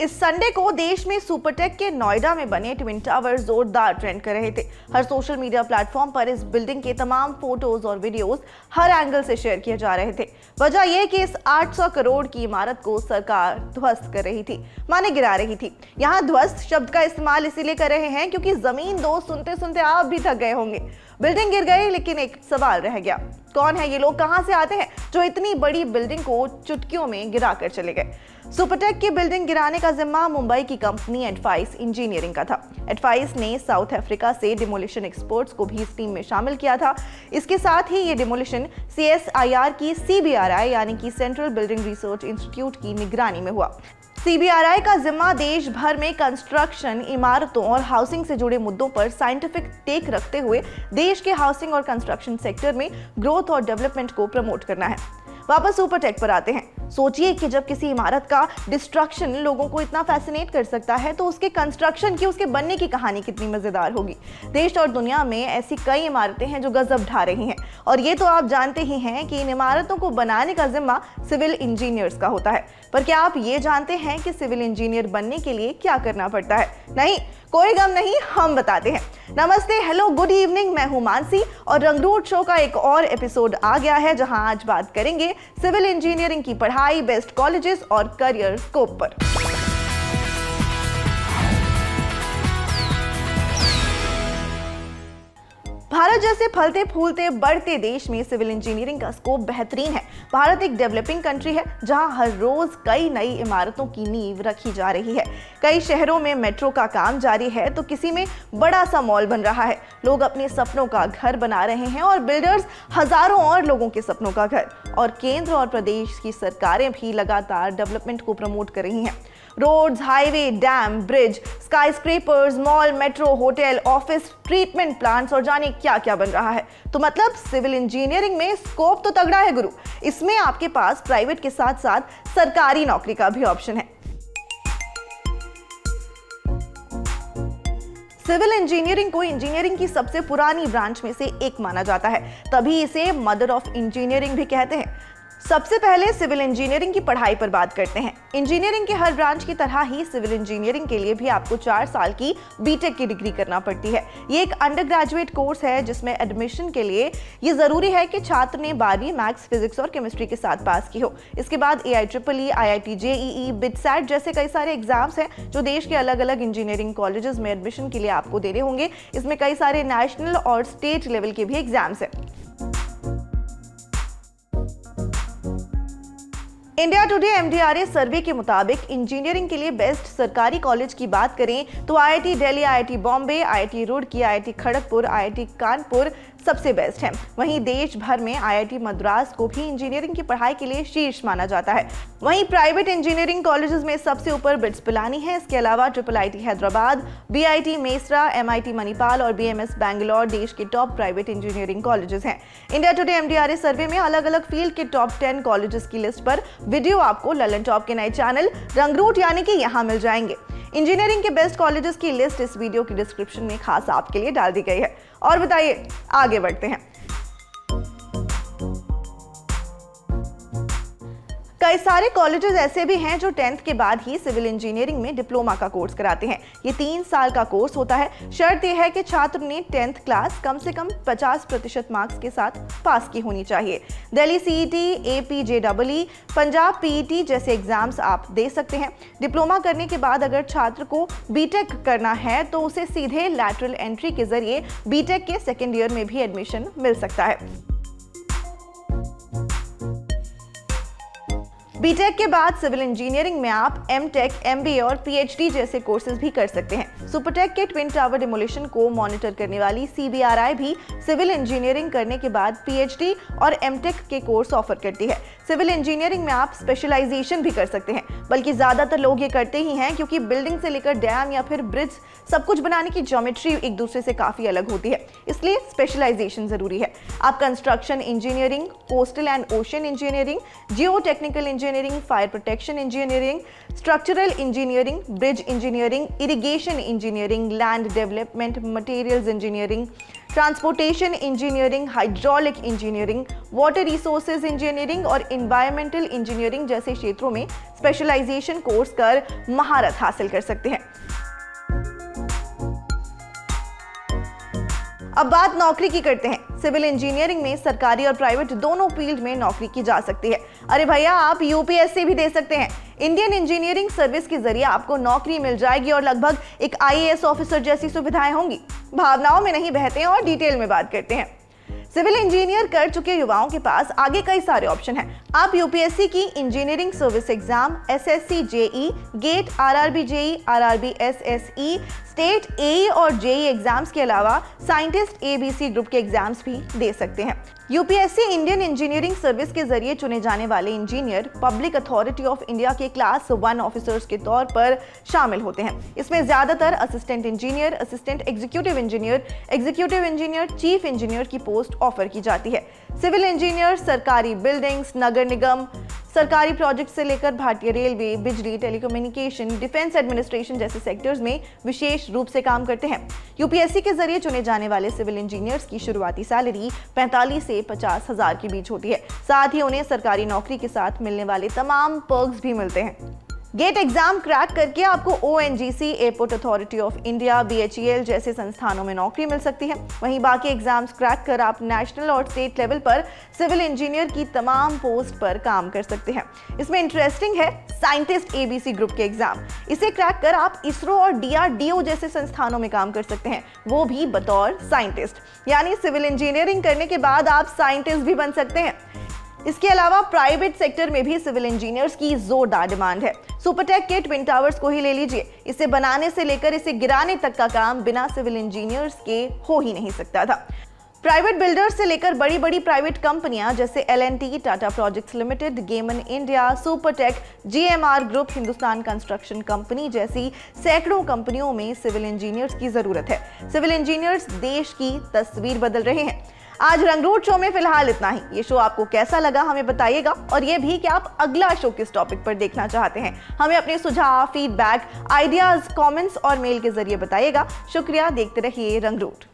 इस संडे को देश में सुपरटेक के नोएडा में बने ट्विन टावर जोरदार ट्रेंड कर रहे थे। हर सोशल मीडिया प्लेटफॉर्म पर इस बिल्डिंग के तमाम फोटोज और वीडियोस हर एंगल से शेयर किए जा रहे थे। वजह यह कि इस 800 करोड़ की इमारत को सरकार ध्वस्त कर रही थी, माने गिरा रही थी। यहाँ ध्वस्त शब्द का इस्तेमाल इसीलिए कर रहे हैं क्योंकि जमीन दोस्त सुनते सुनते आप भी थक गए होंगे। बिल्डिंग गिर गई, लेकिन एक सवाल रह गया, कौन है ये लोग, कहां से आते हैं जो इतनी बड़ी बिल्डिंग को चुटकियों में गिरा कर चले गए। सुपरटेक की बिल्डिंग गिराने का जिम्मा मुंबई की कंपनी एडवाइस इंजीनियरिंग का था। एडवाइस ने साउथ अफ्रीका से डिमोलिशन एक्सपर्ट्स को भी इस टीम में शामिल किया था। इसके साथ ही ये डिमोलिशन CSIR की CBRI यानी कि सेंट्रल बिल्डिंग रिसर्च इंस्टीट्यूट की निगरानी में हुआ। CBRI का जिम्मा देश भर में कंस्ट्रक्शन, इमारतों और हाउसिंग से जुड़े मुद्दों पर साइंटिफिक टेक रखते हुए देश के हाउसिंग और कंस्ट्रक्शन सेक्टर में ग्रोथ और डेवलपमेंट को प्रमोट करना है। वापस सुपरटेक पर आते हैं। सोचिए कि जब किसी इमारत का डिस्ट्रक्शन लोगों को इतना फैसिनेट कर सकता है तो उसके कंस्ट्रक्शन की, उसके बनने की कहानी कितनी मजेदार होगी। देश और दुनिया में ऐसी कई इमारतें हैं जो गजब ढा रही हैं, और ये तो आप जानते ही हैं कि इन इमारतों को बनाने का जिम्मा सिविल इंजीनियर्स का होता है। पर क्या आप ये जानते हैं कि सिविल इंजीनियर बनने के लिए क्या करना पड़ता है? नहीं, कोई गम नहीं, हम बताते हैं। नमस्ते, हेलो, गुड इवनिंग, मैं हूं मानसी और रंगरूट शो का एक और एपिसोड आ गया है, जहां आज बात करेंगे सिविल इंजीनियरिंग की पढ़ाई, बेस्ट कॉलेजेस और करियर स्कोप पर। भारत जैसे फलते फूलते बढ़ते देश में सिविल इंजीनियरिंग का स्कोप बेहतरीन है। भारत एक डेवलपिंग कंट्री है जहां हर रोज कई नई इमारतों की नींव रखी जा रही है। कई शहरों में मेट्रो का काम जारी है तो किसी में बड़ा सा मॉल बन रहा है। लोग अपने सपनों का घर बना रहे हैं और बिल्डर्स हजारों और लोगों के सपनों का घर। और केंद्र और प्रदेश की सरकारें भी लगातार डेवलपमेंट को प्रमोट कर रही हैं। Roads, highway, dam, bridge, skyscrapers, mall, metro, hotel, office, treatment plants और जाने क्या क्या बन रहा है। तो मतलब सिविल इंजीनियरिंग में स्कोप तो तगड़ा है गुरु। इसमें आपके पास प्राइवेट के साथ साथ सरकारी नौकरी का भी ऑप्शन है। सिविल इंजीनियरिंग को इंजीनियरिंग की सबसे पुरानी ब्रांच में से एक माना जाता है, तभी इसे मदर ऑफ इंजीनियरिंग भी कहते हैं। सबसे पहले सिविल इंजीनियरिंग की पढ़ाई पर बात करते हैं। इंजीनियरिंग के हर ब्रांच की तरह ही सिविल इंजीनियरिंग के लिए भी आपको 4 साल की बीटेक की डिग्री करना पड़ती है। ये एक अंडर ग्रेजुएट कोर्स है जिसमें एडमिशन के लिए ये जरूरी है कि छात्र ने 12वीं मैथ्स, फिजिक्स और केमिस्ट्री के साथ पास की हो। इसके बाद AIEEE, IIT JEE, बिटसैट जैसे कई सारे एग्जाम्स हैं जो देश के अलग अलग इंजीनियरिंग कॉलेजेस में एडमिशन के लिए आपको देने होंगे। इसमें कई सारे नेशनल और स्टेट लेवल के भी एग्जाम्स हैं। इंडिया टुडे MDRA सर्वे के मुताबिक इंजीनियरिंग के लिए बेस्ट सरकारी कॉलेज की बात करें तो IIT Delhi, IIT Bombay, IIT Roorkee, IIT Kharagpur, IIT Kanpur सबसे बेस्ट है। वहीं देश भर में IIT मद्रास को भी इंजीनियरिंग की पढ़ाई के लिए शीर्ष माना जाता है। वहीं प्राइवेट इंजीनियरिंग कॉलेजेस में सबसे ऊपर बिट्स पिलानी है। इसके अलावा IIIT Hyderabad, BIT Mesra, MIT Manipal और BMS बैंगलोर देश के टॉप प्राइवेट इंजीनियरिंग कॉलेजेस हैं। इंडिया टुडे MDRA सर्वे में अलग अलग फील्ड के टॉप 10 कॉलेजेस की लिस्ट पर वीडियो आपको ललन टॉप के नए चैनल रंगरूट यानी कि यहाँ मिल जाएंगे। इंजीनियरिंग के बेस्ट कॉलेजेस की लिस्ट इस वीडियो की डिस्क्रिप्शन में खास आपके लिए डाल दी गई है। और बताइए, आगे बढ़ते हैं। कई सारे कॉलेजेस ऐसे भी हैं जो 10th के बाद ही सिविल इंजीनियरिंग में डिप्लोमा का कोर्स कराते हैं। ये 3 साल का कोर्स होता है। शर्त यह है कि छात्र ने 10th क्लास कम से कम 50% मार्क्स के साथ पास की होनी चाहिए। Delhi CET, AP JEE, Punjab PET जैसे एग्जाम्स आप दे सकते हैं। डिप्लोमा करने के बाद अगर छात्र को बीटेक करना है तो उसे सीधे लैटरल एंट्री के जरिए बीटेक के सेकेंड ईयर में भी एडमिशन मिल सकता है। बीटेक के बाद सिविल इंजीनियरिंग में आप MTech, MBA और PhD जैसे कोर्सेज भी कर सकते हैं। सुपरटेक के ट्विन टावर डिमोलिशन को मॉनिटर करने वाली CBRI भी सिविल इंजीनियरिंग करने के बाद PhD और MTech के कोर्स ऑफर करती है। सिविल इंजीनियरिंग में आप स्पेशलाइजेशन भी कर सकते हैं, बल्कि ज्यादातर लोग ये करते ही हैं क्योंकि बिल्डिंग से लेकर डैम या फिर ब्रिज सब कुछ बनाने की ज्योमेट्री एक दूसरे से काफी अलग होती है, इसलिए स्पेशलाइजेशन जरूरी है। आप construction engineering, coastal and ocean engineering, Jio technical engineering, fire protection engineering, structural engineering, bridge engineering, irrigation engineering, land development, materials engineering, transportation engineering, hydraulic engineering, water resources engineering और एनवायरमेंटल इंजीनियरिंग जैसे क्षेत्रों में specialisation course कर महारत हासिल कर सकते हैं। अब बात नौकरी की करते हैं। सिविल इंजीनियरिंग में सरकारी और प्राइवेट दोनों फील्ड में नौकरी की जा सकती है। अरे भैया, आप यूपीएससी भी दे सकते हैं। इंडियन इंजीनियरिंग सर्विस के जरिए आपको नौकरी मिल जाएगी और लगभग एक आईएएस ऑफिसर जैसी सुविधाएं होंगी। भावनाओं में नहीं बहते हैं और डिटेल में बात करते हैं। सिविल इंजीनियर कर चुके युवाओं के पास आगे कई सारे ऑप्शन हैं। आप यूपीएससी की engineering service exam, SSC JE, GATE, RRB JE, RRB SSE, state AE और जेई एग्जाम्स के अलावा साइंटिस्ट एबीसी ग्रुप के एग्जाम्स भी दे सकते हैं। यूपीएससी इंडियन इंजीनियरिंग सर्विस के जरिए चुने जाने वाले engineer public authority of India के क्लास 1 ऑफिसर्स के तौर पर शामिल होते हैं। इसमें ज्यादातर assistant engineer, assistant executive engineer, chief engineer की पोस्ट ऑफर की जाती है। सिविल इंजीनियर सरकारी बिल्डिंग्स, नगर निगम, सरकारी प्रोजेक्ट से लेकर भारतीय रेलवे, बिजली, टेलीकम्युनिकेशन, डिफेंस एडमिनिस्ट्रेशन जैसे सेक्टर्स में विशेष रूप से काम करते हैं। यूपीएससी के जरिए चुने जाने वाले सिविल इंजीनियर्स की शुरुआती सैलरी 45 से 50 हजार के बीच होती है। साथ ही उन्हें सरकारी नौकरी के साथ मिलने वाले तमाम पर्क्स भी मिलते हैं। गेट एग्जाम क्रैक करके आपको ONGC, airport authority of India, BHEL जैसे संस्थानों में नौकरी मिल सकती है। वहीं बाकी एग्जाम्स क्रैक कर आप नेशनल और स्टेट लेवल पर सिविल इंजीनियर की तमाम पोस्ट पर काम कर सकते हैं। इसमें इंटरेस्टिंग है साइंटिस्ट एबीसी ग्रुप के एग्जाम। इसे क्रैक कर आप इसरो और डीआरडीओ जैसे संस्थानों में काम कर सकते हैं, वो भी बतौर साइंटिस्ट। यानी सिविल इंजीनियरिंग करने के बाद आप साइंटिस्ट भी बन सकते हैं। इसके अलावा प्राइवेट सेक्टर में भी सिविल इंजीनियर्स की जोरदार डिमांड है। सुपरटेक के ट्विन टावर्स को ही ले लीजिए। इसे बनाने से लेकर इसे गिराने तक का काम बिना सिविल इंजीनियर्स के हो ही नहीं सकता था। प्राइवेट बिल्डर्स से लेकर बड़ी बड़ी प्राइवेट कंपनियां जैसे L&T, Tata projects limited, gammon India, Supertech, GMR group, Hindustan construction company जैसी सैकड़ों कंपनियों में सिविल इंजीनियर्स की जरूरत है। सिविल इंजीनियर्स देश की तस्वीर बदल रहे हैं। आज रंगरूट शो में फिलहाल इतना ही। ये शो आपको कैसा लगा हमें बताइएगा, और ये भी कि आप अगला शो किस टॉपिक पर देखना चाहते हैं। हमें अपने सुझाव, फीडबैक, आइडियाज, कमेंट्स और मेल के जरिए बताइएगा। शुक्रिया। देखते रहिए रंगरूट।